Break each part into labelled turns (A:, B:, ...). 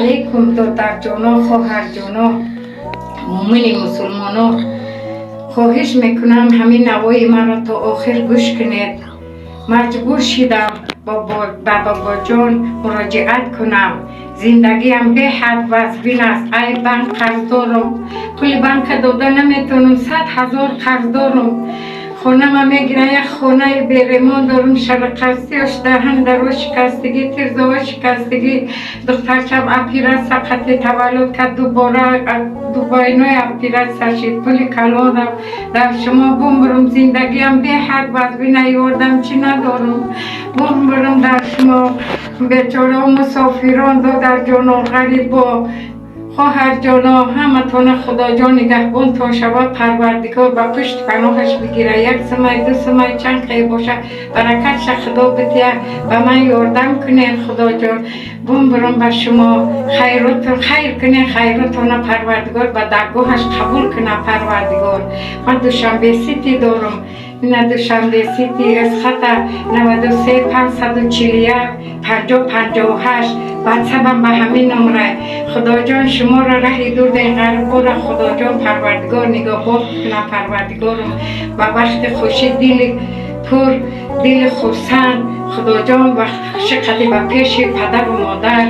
A: علیکم دختر جانا خواهر جانا مومن مسلمانا. خواهش میکنم همین نوای مرا تا آخر گوش کنید. مجبور شدم با بابا جان مراجعت کنم. زندگیم به حد وزبین است. ای بانک قرض دارم، پول بانک داده نمیتونم، 100,000 قرض دارم. خونه ما میگیره، یک خونه بیرمان دارم، شرقستیش دهن درو شکستگی، تیرزوا شکستگی، دخترچم اپیرات سقط تولد کرد، دوباره نوی اپیرات سشید، پول کلان رفت. در شما بمرم، زندگیم به حد وزبین ایوردم چی ندارم. بمرم در شما بیچاره و مسافران در جانا غریبا. خواهر جانا همه تانه خدا جان نگهبان تا شود پروردگار با پشت پناهش بگیره. یک سمای دو سمای چند قیه باشه برکتش خدا بتیه و من یاردم کنین. خدا جان بمرم به شما، خیر کنین، خیراتانه پروردگار به درگاهش قبول کنه پروردگار. من دوشنبه سیتی دارم، این دوشنبه سیتی از خط 93 541 5058 واتساپ به همین نمره. خدا جان شما را ره دور در غربا را خدا جان پروردگار نگهبان کنه پروردگارم. و وقت خوشی دل پر دل خرسند خدا جان و شقتی به پیش پدر و مادر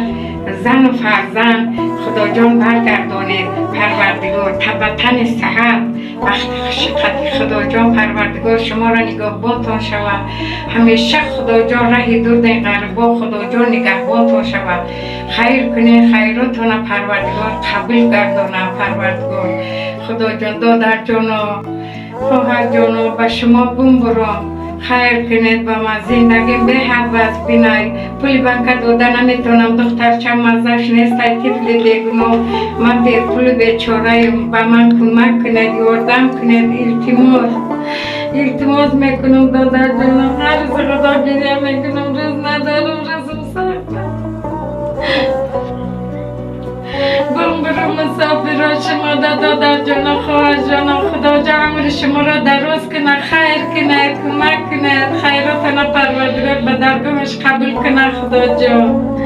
A: زن و فرزند خدا جان برگردانه پروردگار. تبتن صحت وقت شقتی خدا جان پروردگار شما را نگهبانتان شود. همیشه خدا جان ره دور در غربا خدا جان نگهبانتان شود. خیر کنه، خیراتان پروردگار قبول گردانه پروردگار. خدا جان دادر جانا خواهر جانا به شما بمبرم، خیر کنید با من. زندگیم به حد وز بینای، پول بانک داده نمیتونم، دخترچم مزش نیست، طفل بیگناه، من بی پول بیچاره‌ام. با من کمک کنید، یاردم کنید. التماس میکنم دادر جانم، هر روز خدا گریه میکنم، روز ندارم، روزم سخته. بمبرم مسافر شما دادر جانا خواهر جانا. خدا جان عمر شما را دراز کنه، خیر کنه، کمک کنه، خیراتانه پروردگار به درگاهش قبول کنه. خدا جان